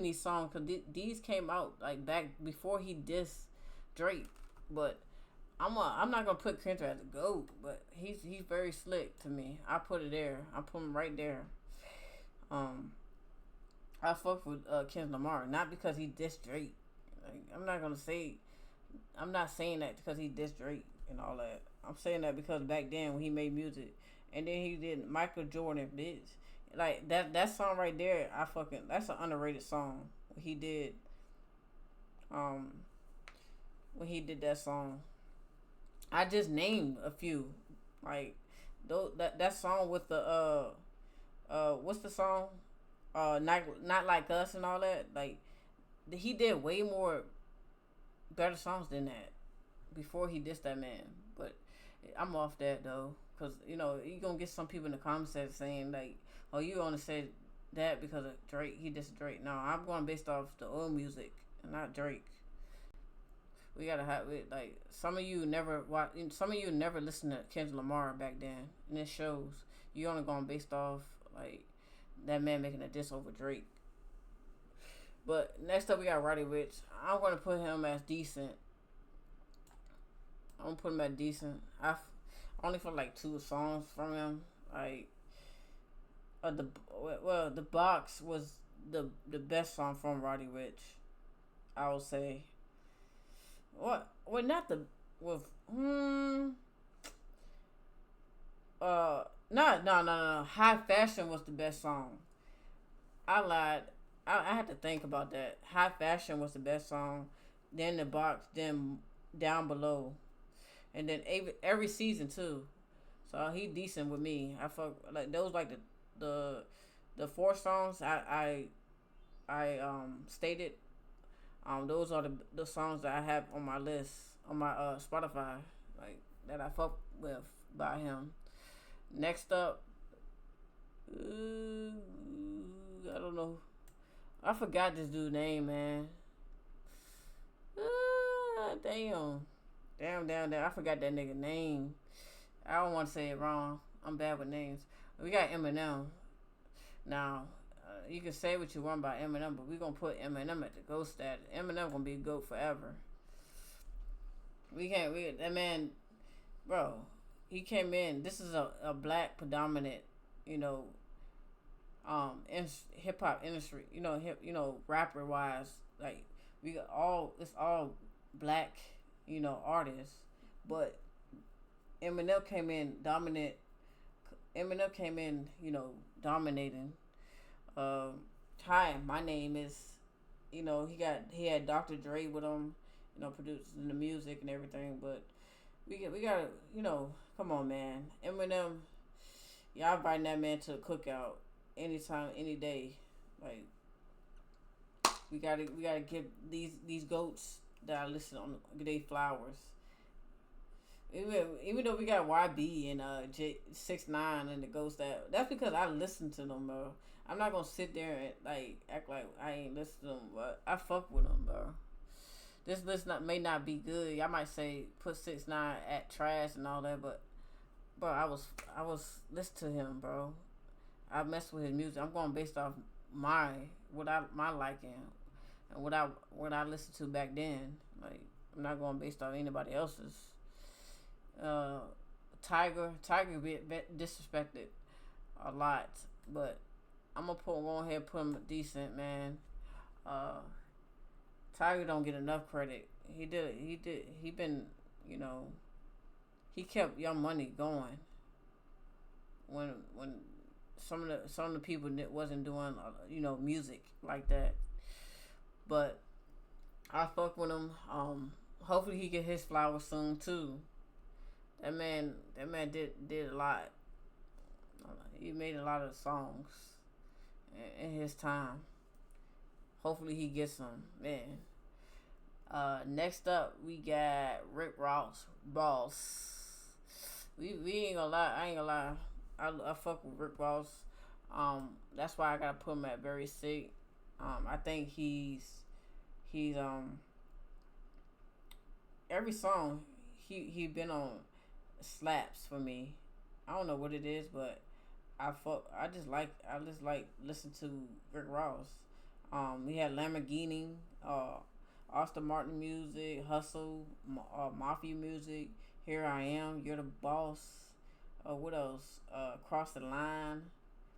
[SPEAKER 1] these songs because these came out like back before he dissed Drake. But I'm not gonna put Kendrick as a goat, but he's very slick to me. I put it there. I put him right there. Um, I fuck with Kendrick Lamar not because he dissed Drake. Like I'm not saying that because he dissed Drake and all that. I'm saying that because back then when he made music, and then he did Michael Jordan, bitch. Like that song right there, that's an underrated song. He did, um, when he did that song. I just named a few, like, that song with the what's the song? Not Like Us and all that. Like he did way more better songs than that before he dissed that man. But I'm off that though, cause you gonna get some people in the comments that saying like, "Oh, you only said that because of Drake. He dissed Drake." No, I'm going based off the old music, and not Drake. We gotta have it. Like some of you never watch. Some of you never listened to Kendrick Lamar back then, and it shows. You only going based off like that man making a diss over Drake. But next up we got Roddy Ricch. I'm gonna put him as decent. I'm gonna put him at decent. I only for like 2 songs from him. Like the box was the best song from Roddy Ricch. I would say. What? Well, not the with no. High Fashion was the best song. I lied. I had to think about that. High Fashion was the best song. Then the box. Then Down Below. And then every season too. So he decent with me. I fuck like those like the 4 songs I stated. Those are the songs that I have on my list on my Spotify, like that I fuck with by him. Next up, I don't know. I forgot this dude's name, man. Damn. I forgot that nigga name. I don't want to say it wrong. I'm bad with names. We got Eminem. Now, you can say what you want about Eminem, but we gonna put Eminem at the GOAT status. Eminem gonna be a GOAT forever. That man, bro. He came in. This is a black predominant, you know, hip hop industry. Rapper wise, like it's all black, artists. But Eminem came in dominant. Eminem came in, dominating. Hi, my name is, he had Dr. Dre with him, producing the music and everything. But we got, come on, man. Eminem, Y'all inviting that man to a cookout anytime, any day. Like we gotta give these goats that I listen on they flowers. Even though we got YB and J 6ix9ine and the ghosts that's because I listen to them, bro. I'm not gonna sit there and like act like I ain't listen to them, but I fuck with them, bro. This list may not be good. Y'all might say put 6ix9ine at trash and all that, but bro, I was listening to him, bro. I mess with his music. I'm going based off my liking and what I listened to back then. Like I'm not going based off anybody else's. Uh, Tiger bit disrespected a lot, but I'm gonna go ahead and put him decent, man. Uh, Tiger don't get enough credit. He been, you know, he kept Young Money going when some of the people that wasn't doing music like that. But I fuck with him. Hopefully he get his flowers soon too. That man did a lot. He made a lot of songs in his time. Hopefully he gets some, man. Next up we got Rick Ross, Boss. We ain't gonna lie. I ain't gonna lie. I fuck with Rick Ross. That's why I gotta put him at very sick. I think he's every song he been on slaps for me. I don't know what it is, but I just like listen to Rick Ross. We had Lamborghini, Austin Martin music, Hustle, Mafia music. Here I Am, You're the Boss. What else? Cross the Line,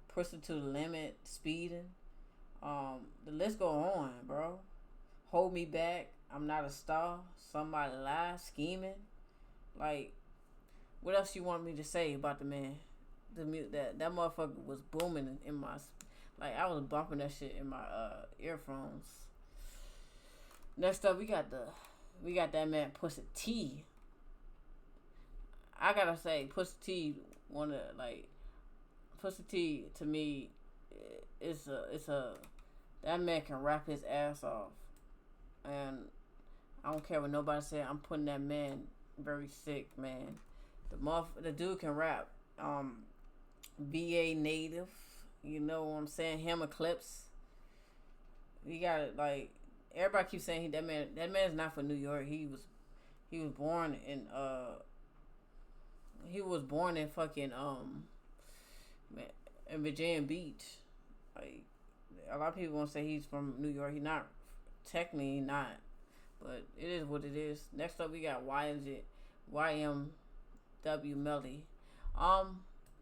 [SPEAKER 1] Push It to the Limit, Speeding. The list go on, bro. Hold Me Back, I'm Not a Star, Somebody Lie, Scheming. Like, what else you want me to say about the man? That motherfucker was booming in my, like I was bumping that shit in my earphones. Next up, we got that man Pusha T. I gotta say, Pusha T Pusha T to me, it's a that man can rap his ass off, and I don't care what nobody say. I'm putting that man very sick, man. The dude can rap. VA native, you know what I'm saying? Him Eclipse. We got it. Like everybody keeps saying that man's not from New York. He was born in fucking in Virginia Beach. Like a lot of people gonna say he's from New York. He not, technically not, but it is what it is. Next up we got YMW Melly.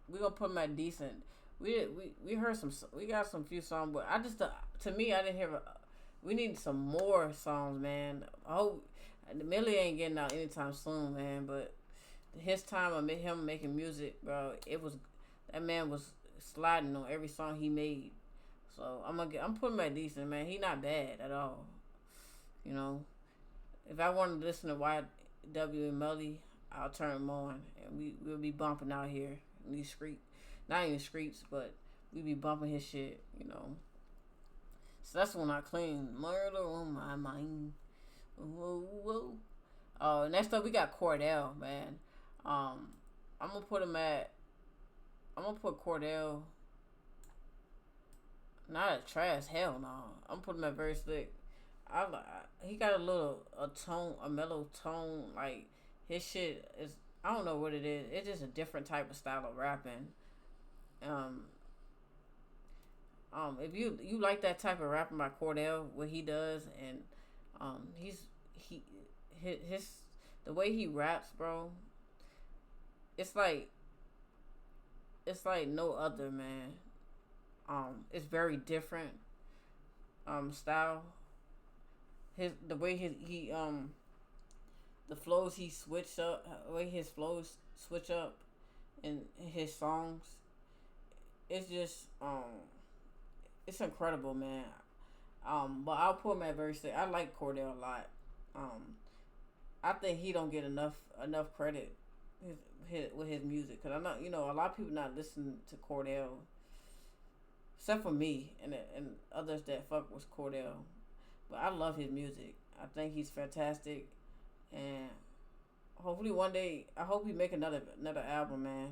[SPEAKER 1] We gonna put him at decent. We heard we got some few songs, but I just to me I didn't hear. We need some more songs, man. I hope Millie ain't getting out anytime soon, man. But his time of him making music, bro, that man was sliding on every song he made. So I'm putting him at decent, man. He not bad at all. You know, if I wanted to listen to YW and Melly, I'll turn them on, and we'll be bumping out here in these streets. Not even streets, but we be bumping his shit, you know. So that's when I clean. Murder on my mind. Whoa, whoa. Next up we got Cordell, man. I'm gonna put Cordell not at trash, hell no. I'm gonna put him at very slick. He got a mellow tone, like his shit is, I don't know what it is. It's just a different type of style of rapping. If you like that type of rapping by Cordell, what he does, and his the way he raps, bro, it's like no other, man. It's very different style. The way the flows he switched up, the way his flows switch up in his songs, it's just it's incredible, man. But I'll put him at very sick. I like Cordell a lot. I think he don't get enough credit. with his music. Cause I'm not, a lot of people not listening to Cordell, except for me and others that fuck with Cordell. But I love his music. I think he's fantastic, and hopefully one day, I hope he make another album, man.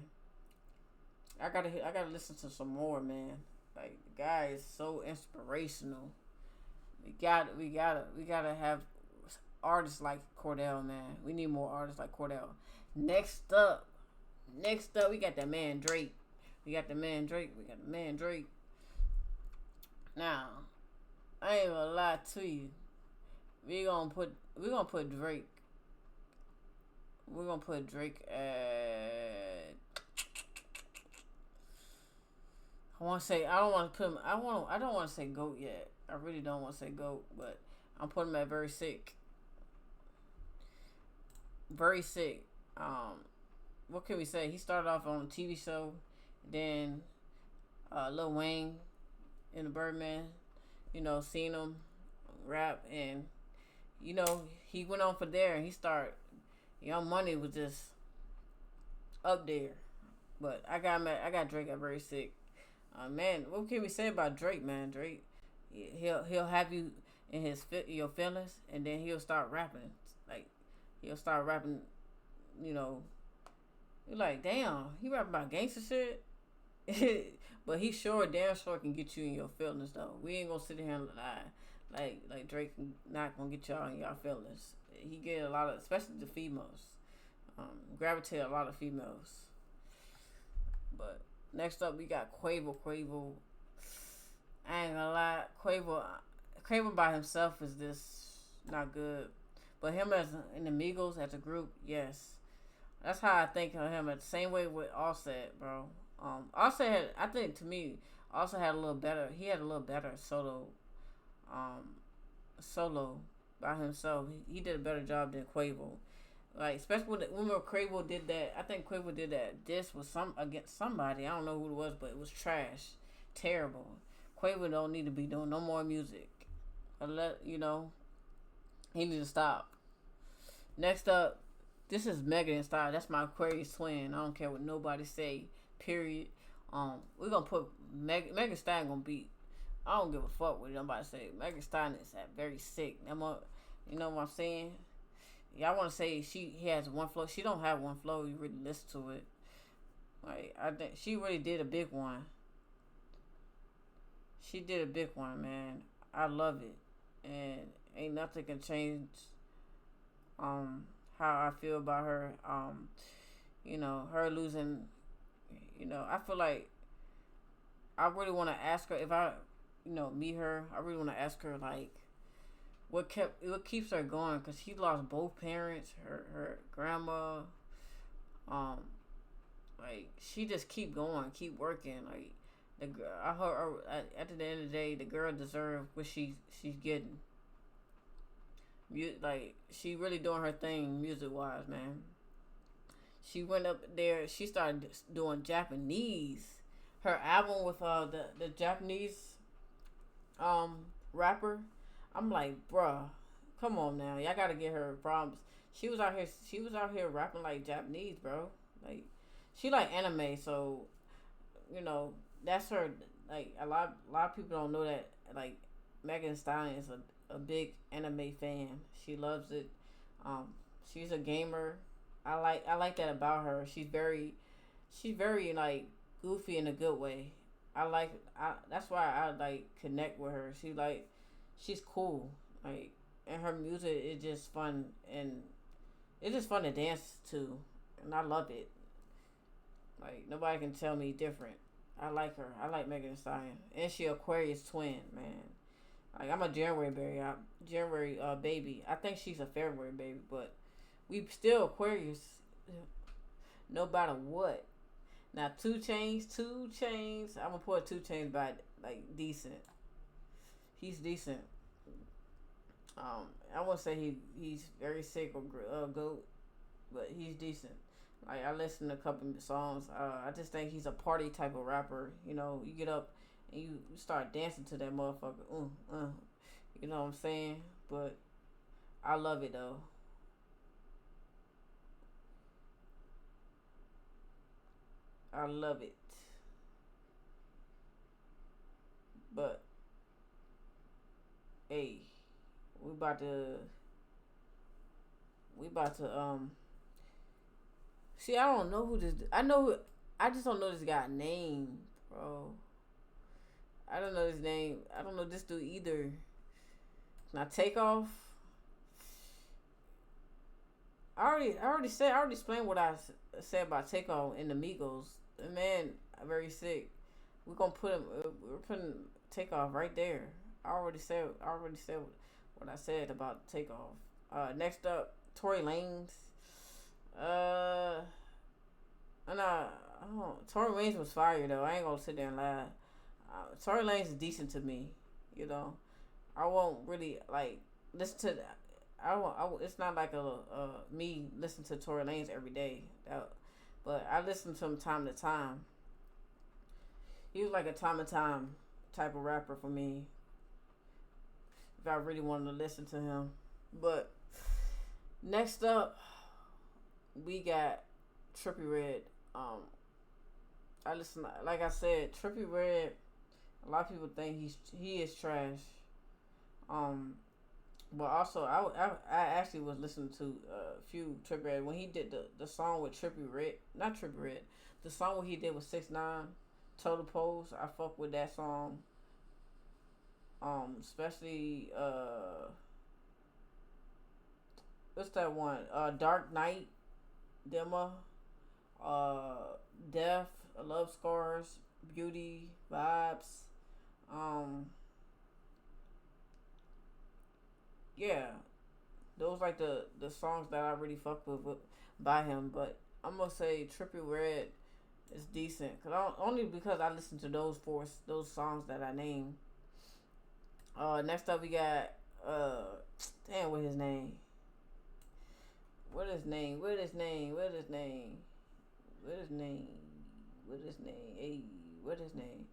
[SPEAKER 1] I gotta listen to some more, man. Like the guy is so inspirational. We gotta have artists like Cordell, man. We need more artists like Cordell. Next up, we got that man Drake. We got the man Drake. Now, I ain't gonna lie to you. We gonna put Drake. We're gonna put Drake at. I don't want to put him. I don't want to say GOAT yet. I really don't want to say GOAT, but I'm putting him at very sick. Very sick. What can we say? He started off on a TV show, then Lil Wayne in the Birdman. Seen him rap, and he went on for there, and he started. Young Money was just up there, but I got Drake at very sick. Man, what can we say about Drake, man? Drake, he'll have you in your feelings, and then he'll start rapping. Like he'll start rapping, you're like, damn, he rapping about gangster shit. But he damn sure can get you in your feelings though. We ain't gonna sit here and lie. Like Drake not gonna get y'all in y'all feelings. He get a lot of, especially the females, gravitate a lot of females. But next up, we got Quavo. I ain't gonna lie, Quavo by himself is just not good. But him as in the Migos as a group, yes. That's how I think of him. The same way with Offset, bro. Offset had, I think to me, also had a little better. He had a little better solo by himself. He did a better job than Quavo. Like especially when Quavo did that. I think Quavo did that. This was against somebody. I don't know who it was, but it was trash, terrible. Quavo don't need to be doing no more music. He need to stop. Next up, this is Megan Thee Stallion. That's my Aquarius twin. I don't care what nobody say. Period. We're gonna put Megan Thee Stallion gonna beat. I don't give a fuck what nobody say. Megan Thee Stallion is very sick. You know what I'm saying? Y'all want to say he has one flow. She don't have one flow. You really listen to it. Like I think she really did a big one. She did a big one, man. I love it, and ain't nothing can change. How I feel about her. Her losing. I feel like I really want to ask her if I, meet her. I really want to ask her like, what keeps her going? Cause she lost both parents, her grandma. Like she just keep going, keep working. Like the girl, I heard at the end of the day, the girl deserves what she's getting. Like she really doing her thing music wise, man. She went up there. She started doing Japanese. Her album with the Japanese rapper. I'm like, bruh, come on now. Y'all gotta get her problems. She was out here rapping like Japanese, bro. Like she like anime, so that's her. Like a lot of people don't know that. Like Megan Thee Stallion is a big anime fan. She loves it. She's a gamer. I like that about her. She's very like goofy in a good way. That's why I like connect with her. She's cool. Like, and her music is just fun, and it's just fun to dance to, and I love it. Like nobody can tell me different. I like her. I like Megan Thee Stallion, and she Aquarius twin, man. Like I'm a January baby. I think she's a February baby, but we still Aquarius, no matter what. Now 2 Chainz. I'm gonna put 2 Chainz by like decent. He's decent. I won't say he's very sick or goat, but he's decent. Like I listened to a couple of songs. I just think he's a party type of rapper. You get up and you start dancing to that motherfucker. You know what I'm saying? But I love it though. I love it. But hey, we about to we about to see. I don't know who this. I know. I just don't know this guy's name, bro. I don't know his name. I don't know this dude either. Now Takeoff. I already explained what said about Takeoff in the Migos. The man very sick. We're gonna put him. We're putting Takeoff right there. I already said what I said about Takeoff. Next up, Tory Lanez. Uh, nah, Tory Lanez was fire though. I ain't gonna sit there and lie. Tory Lanez is decent to me. You know, I won't really like listen to. It's not like me listen to Tory Lanez every day. But I listen to him time to time. He was like a time to time type of rapper for me. If I really wanted to listen to him. But next up, we got Trippie Redd. I listen, like I said, Trippie Redd. A lot of people think he is trash. But also I actually was listening to a few Trippie Redd when he did the song with Trippie Redd, not Trippie Redd, the song what he did with 6ix9ine, Total Pose. I fuck with that song. Especially what's that one? Dark Knight, Dema, Death, Love Scars, Beauty, Vibes. Yeah, those like the songs that I really fuck with by him. But I'm gonna say Trippie Redd is decent, only because I listen to those songs that I named. Next up we got damn, what his name? What his name? What his name? What his name? What his name? What his name? Hey, what his name?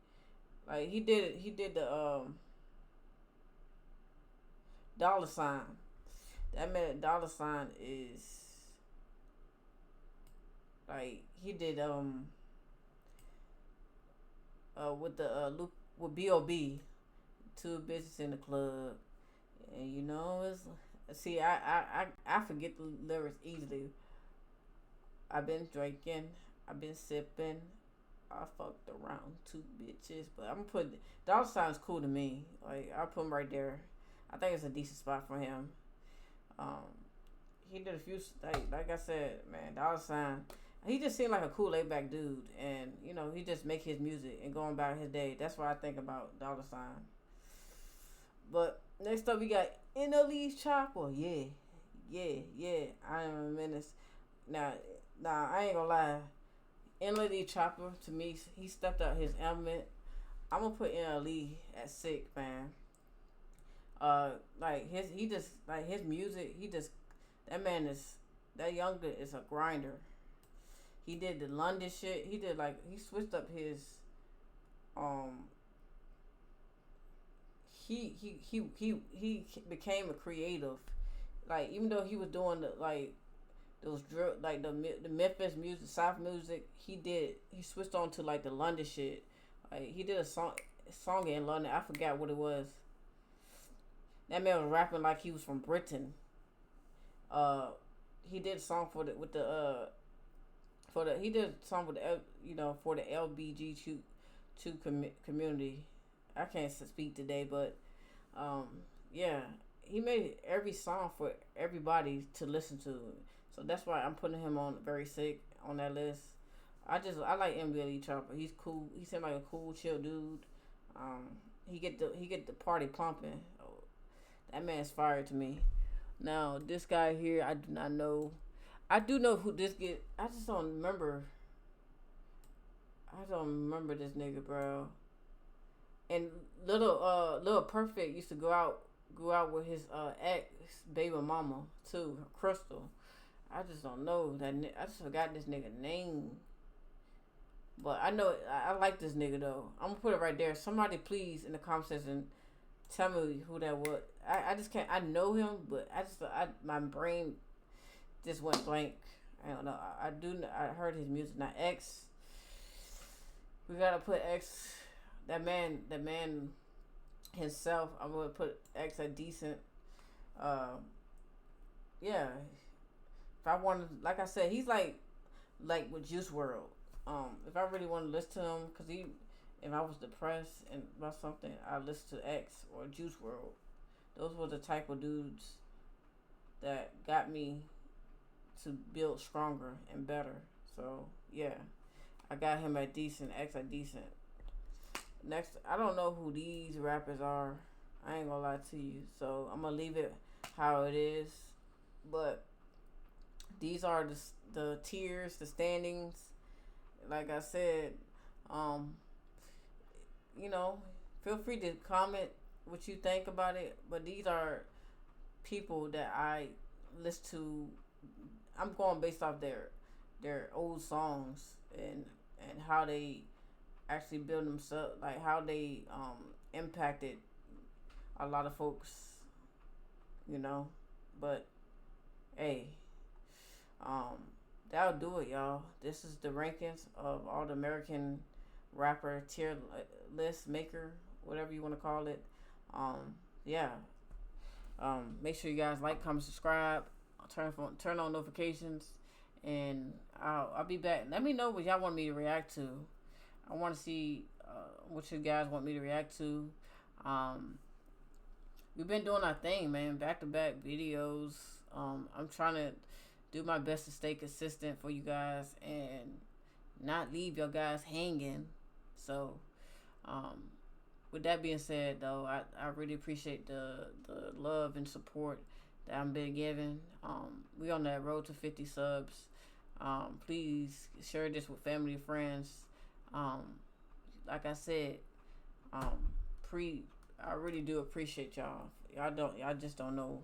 [SPEAKER 1] Like he did the dollar sign. That man dollar sign is like he did with the Luke with B.O.B. Two bitches in the club, and you know it's see I forget the lyrics easily. I've been drinking, I've been sipping, I fucked around two bitches, but I'm gonna put dollar sign's cool to me. Like I put him right there. I think it's a decent spot for him. Um, he did a few like I said, man. Dollar Sign. He just seemed like a cool, laid back dude, and you know he just make his music and going about his day. That's what I think about Dollar Sign. But next up we got NLE's Chopper. Yeah. I am a menace. Now, I ain't gonna lie. NLE Chopper to me, he stepped out his element. I'm gonna put NLE at sick, man. Like his music, that man is that younger is a grinder. He did the London shit. He switched up his um he became a creative. Like even though he was doing those drill the Memphis music, South music, he switched on to like the London shit. Like he did a song in London. I forgot what it was. That man was rapping like he was from Britain. He did a song he did a song with for the LBGQ2 community. I can't speak today, but yeah, he made every song for everybody to listen to. So that's why I'm putting him on very sick on that list. I like MBLE Chopper. He's cool. He seemed like a cool, chill dude. He get the party pumping. That man's fire to me. Now this guy here, I do not know. I do know who this get. I just don't remember. I don't remember this nigga, bro. And little Perfect used to go out with his ex baby mama too, Crystal. I just don't know that. I just forgot this nigga name. But I know I like this nigga though. I'm gonna put it right there. Somebody please in the comment section tell me who that was. I just can't. I know him, but my brain just went blank. I don't know. I heard his music. Now X. We gotta put X. That man himself. I'm gonna put X at decent. Uh, yeah. If I wanted, like I said, he's like with Juice World. If I really want to listen to him, cause he, if I was depressed and about something, I listen to X or Juice World. Those were the type of dudes that got me to build stronger and better. So yeah, I got him at decent. X at decent. Next, I don't know who these rappers are. I ain't gonna lie to you. So I'm gonna leave it how it is. But these are the tiers, the standings. Like I said, um, you know, feel free to comment what you think about it. But these are people that I listen to. I'm going based off their old songs and how they actually build themselves, like how they impacted a lot of folks, you know. But hey, um, that'll do it, y'all. This is the rankings of all the American rapper tier list maker, whatever you want to call it. Yeah. Make sure you guys like, comment, subscribe, turn on notifications, and I'll be back. Let me know what y'all want me to react to. I want to see what you guys want me to react to. Um, we've been doing our thing, man. Back to back videos. I'm trying to do my best to stay consistent for you guys and not leave your guys hanging. So, with that being said, though, I really appreciate the love and support that I'm been given. We on that road to 50 subs. Please share this with family and friends. Like I said, I really do appreciate y'all. Y'all just don't know,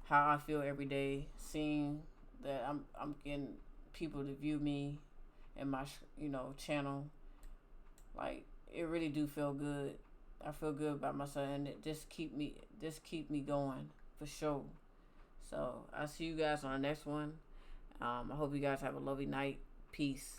[SPEAKER 1] how I feel every day, seeing that I'm getting people to view me and my channel. Like, it really do feel good. I feel good about myself, and it just keep me going for sure. So I'll see you guys on the next one. I hope you guys have a lovely night. Peace.